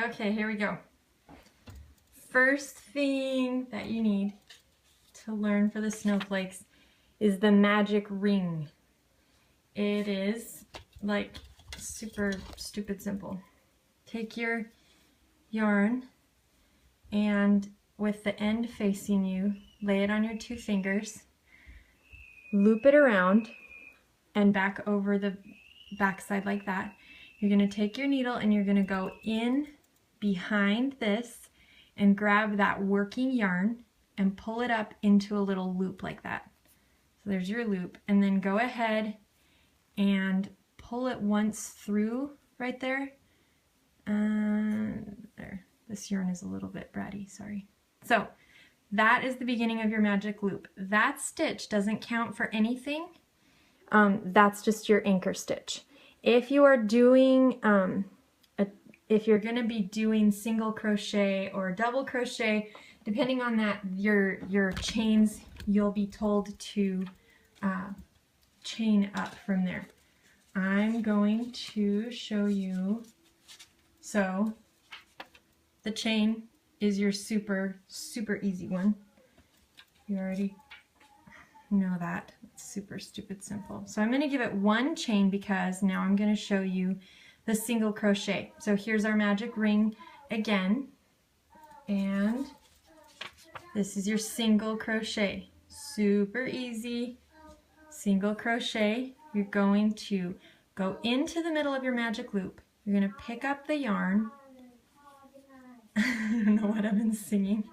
Okay, here we go. First thing that you need to learn for the snowflakes is the magic ring. It is like super stupid simple. Take your yarn and with the end facing you, lay it on your 2 fingers, loop it around and back over the backside like that. You're going to take your needle and you're going to go in behind this and grab that working yarn and pull it up into a little loop like that. So there's your loop, and then go ahead and pull it once through right there. There, this yarn is a little bit bratty, sorry. So that is the beginning of your magic loop. That stitch doesn't count for anything. That's just your anchor stitch. If you are doing, if you're going to be doing single crochet or double crochet, depending on that, your chains, you'll be told to chain up from there. I'm going to show you. So the chain is your super easy one. You already know that. It's super stupid simple. So I'm going to give it 1 chain because now I'm going to show you the single crochet. So here's our magic ring again, and this is your single crochet. Super easy. Single crochet. You're going to go into the middle of your magic loop. You're going to pick up the yarn. I don't know what I've been singing.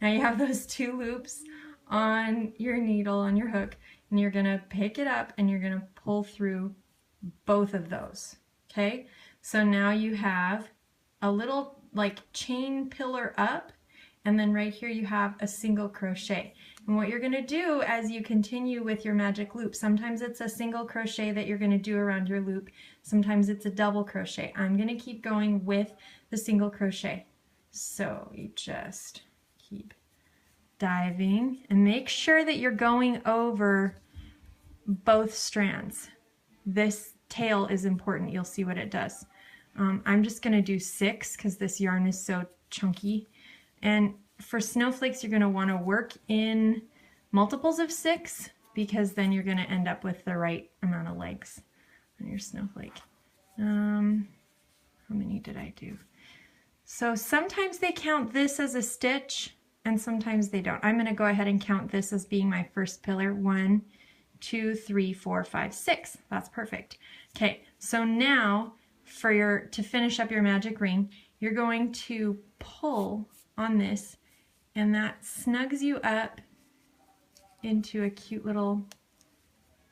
Now you have those 2 loops on your needle, on your hook, and you're going to pick it up and you're going to pull through both of those. Okay? So now you have a little like chain pillar up, and then right here you have a single crochet. And what you're going to do as you continue with your magic loop, sometimes it's a single crochet that you're going to do around your loop, sometimes it's a double crochet. I'm going to keep going with the single crochet. So you just keep diving and make sure that you're going over both strands. This tail is important. You'll see what it does. I'm just going to do 6 because this yarn is so chunky. And for snowflakes, you're going to want to work in multiples of 6 because then you're going to end up with the right amount of legs on your snowflake. How many did I do? So sometimes they count this as a stitch and sometimes they don't. I'm going to go ahead and count this as being my first pillar. 1, 2, 3, 4, 5, 6. That's perfect. Okay, so now to finish up your magic ring, you're going to pull on this, and that snugs you up into a cute little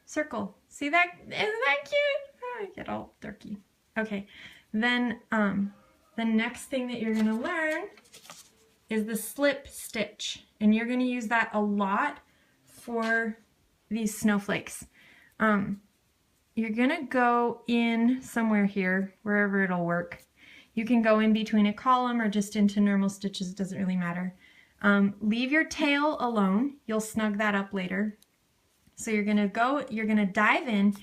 circle. See that? Isn't that cute? Oh, I get all dirty. Okay, then the next thing that you're going to learn is the slip stitch, and you're going to use that a lot for these snowflakes. You're going to go in somewhere here, wherever it'll work. You can go in between a column or just into normal stitches, it doesn't really matter. Leave your tail alone, you'll snug that up later. So you're going to dive in,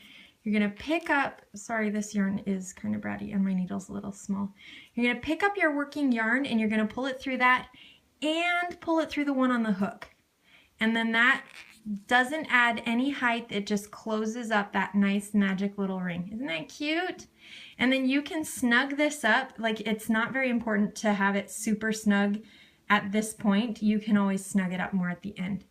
you're going to pick up, sorry this yarn is kind of bratty and my needle's a little small. You're going to pick up your working yarn and you're going to pull it through that and pull it through the one on the hook. And then that doesn't add any height, it just closes up that nice magic little ring. Isn't that cute? And then you can snug this up, like it's not very important to have it super snug at this point. You can always snug it up more at the end.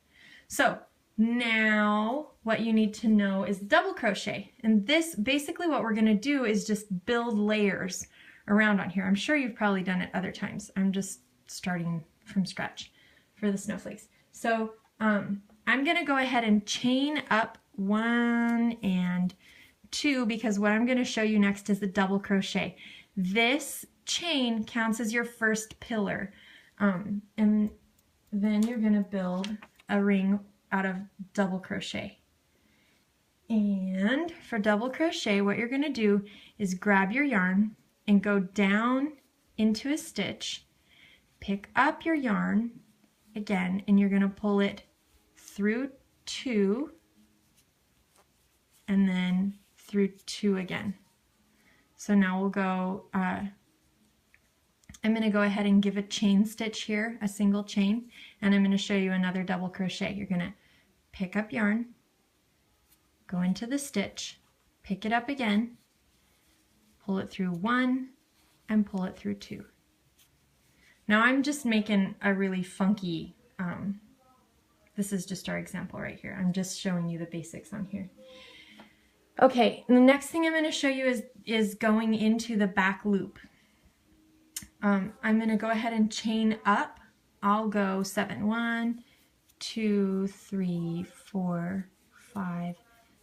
So now what you need to know is double crochet. And this, basically what we're gonna do is just build layers around on here. I'm sure you've probably done it other times. I'm just starting from scratch for the snowflakes. So I'm gonna go ahead and chain up 1 and 2 because what I'm going to show you next is the double crochet. This chain counts as your first pillar, and then you're going to build a ring out of double crochet. And for double crochet, what you're going to do is grab your yarn and go down into a stitch, pick up your yarn again, and you're going to pull it through 2 and then through 2 again. So now we'll go I'm going to go ahead and give a chain stitch here, a single chain, and I'm going to show you another double crochet. You're going to pick up yarn, go into the stitch, pick it up again, pull it through 1, and pull it through 2. Now I'm just making a really funky, this is just our example right here. I'm just showing you the basics on here. Okay, and the next thing I'm going to show you is going into the back loop. I'm going to go ahead and chain up. I'll go 7. 1, 2, 3, 4, 5,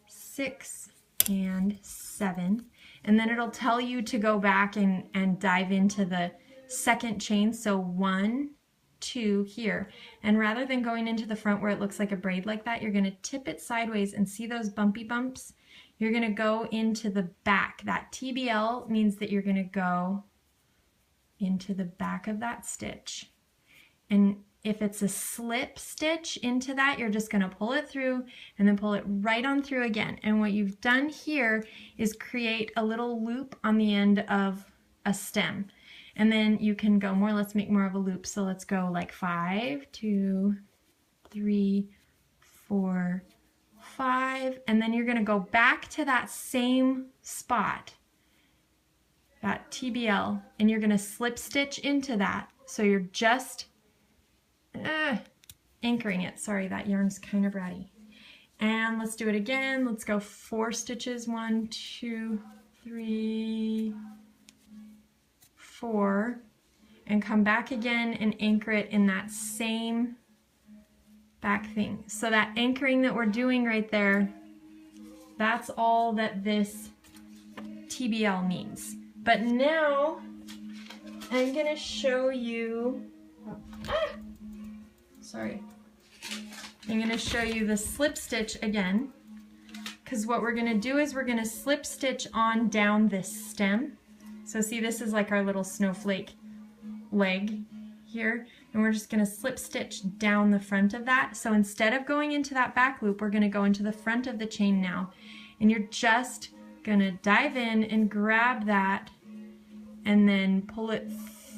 6, and 7. And then it'll tell you to go back and dive into the second chain. So 1, 2 here. And rather than going into the front where it looks like a braid like that, you're going to tip it sideways and see those bumpy bumps? You're going to go into the back. That TBL means that you're going to go into the back of that stitch. And if it's a slip stitch into that, you're just going to pull it through and then pull it right on through again. And what you've done here is create a little loop on the end of a stem. And then you can go more, let's make more of a loop. So let's go like 5, 2, 3, 4, 5, and then you're going to go back to that same spot, that TBL, and you're going to slip stitch into that. So you're just anchoring it. Sorry, that yarn's kind of ratty. And let's do it again. Let's go 4 stitches. 1, 2, 3, 4, and come back again and anchor it in that same back thing. So that anchoring that we're doing right there, that's all that this TBL means. But now I'm going to show you, sorry, I'm going to show you the slip stitch again, because what we're going to do is we're going to slip stitch on down this stem. So see, this is like our little snowflake leg here, and we're just going to slip stitch down the front of that. So instead of going into that back loop, we're going to go into the front of the chain now, and you're just going to dive in and grab that and then pull it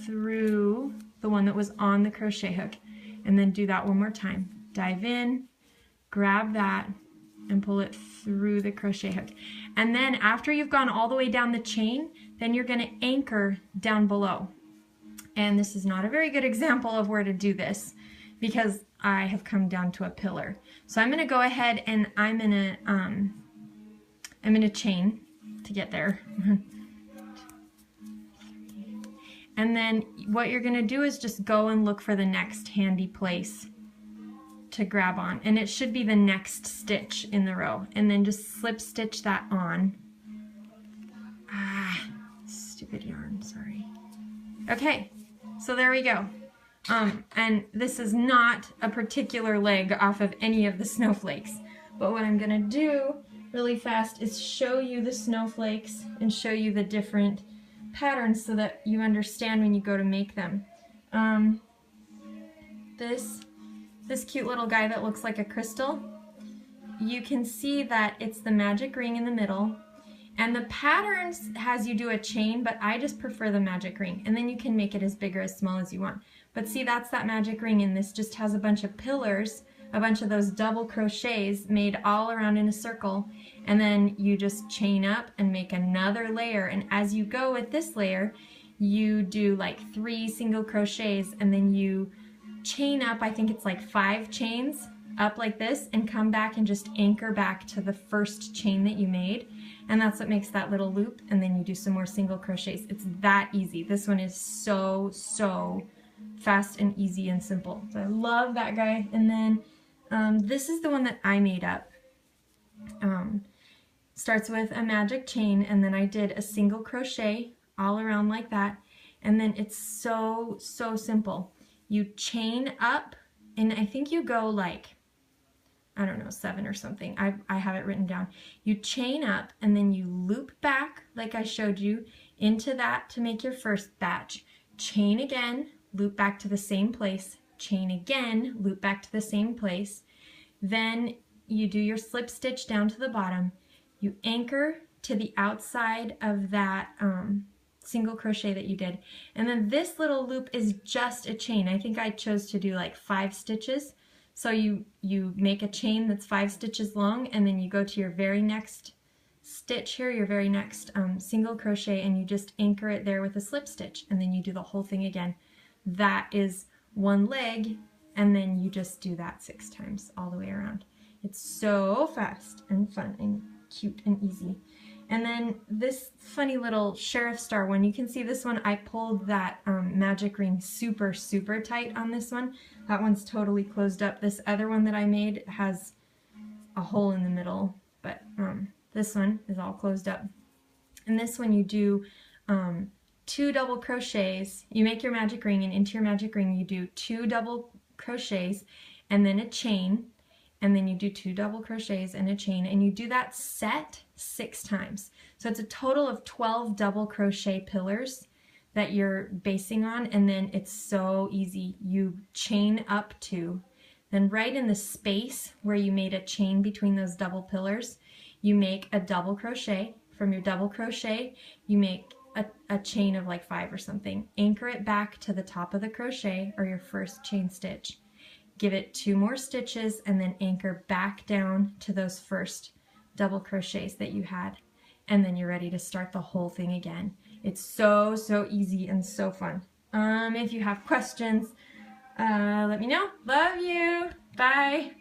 through the one that was on the crochet hook, and then do that one more time. Dive in, grab that, and pull it through the crochet hook. And then after you've gone all the way down the chain, then you're going to anchor down below. And this is not a very good example of where to do this because I have come down to a pillar. So I'm going to go ahead and I'm going to chain to get there. And then what you're going to do is just go and look for the next handy place to grab on, and it should be the next stitch in the row, and then just slip stitch that on. Stupid yarn, sorry. Okay, so there we go. And this is not a particular leg off of any of the snowflakes, but what I'm gonna do really fast is show you the snowflakes and show you the different patterns so that you understand when you go to make them. This cute little guy that looks like a crystal, you can see that it's the magic ring in the middle, and the patterns has you do a chain, but I just prefer the magic ring, and then you can make it as big or as small as you want. But see, that's that magic ring, and this just has a bunch of pillars, a bunch of those double crochets made all around in a circle, and then you just chain up and make another layer, and as you go with this layer, you do like 3 single crochets, and then you chain up, I think it's like 5 chains up like this, and come back and just anchor back to the first chain that you made, and that's what makes that little loop, and then you do some more single crochets. It's that easy. This one is so fast and easy and simple. So I love that guy. And then this is the one that I made up. Starts with a magic chain, and then I did a single crochet all around like that, and then it's so simple. You chain up, and I think you go like, I don't know, 7 or something. I have it written down. You chain up, and then you loop back, like I showed you, into that to make your first batch. Chain again, loop back to the same place, chain again, loop back to the same place. Then you do your slip stitch down to the bottom. You anchor to the outside of that single crochet that you did. And then this little loop is just a chain. I think I chose to do like 5 stitches. So you make a chain that's 5 stitches long, and then you go to your very next stitch here, your very next single crochet, and you just anchor it there with a slip stitch, and then you do the whole thing again. That is one leg, and then you just do that 6 times all the way around. It's so fast and fun and cute and easy. And then this funny little sheriff star one, you can see this one, I pulled that magic ring super tight on this one. That one's totally closed up. This other one that I made has a hole in the middle, but this one is all closed up. And this one you do 2 double crochets. You make your magic ring, and into your magic ring you do 2 double crochets and then a chain, and then you do 2 double crochets and a chain, and you do that set 6 times. So it's a total of 12 double crochet pillars that you're basing on, and then it's so easy. You chain up 2, then right in the space where you made a chain between those double pillars, you make a double crochet. From your double crochet, you make a chain of like 5 or something. Anchor it back to the top of the crochet or your first chain stitch. Give it 2 more stitches, and then anchor back down to those first double crochets that you had. And then you're ready to start the whole thing again. It's so easy and so fun. If you have questions, let me know. Love you. Bye.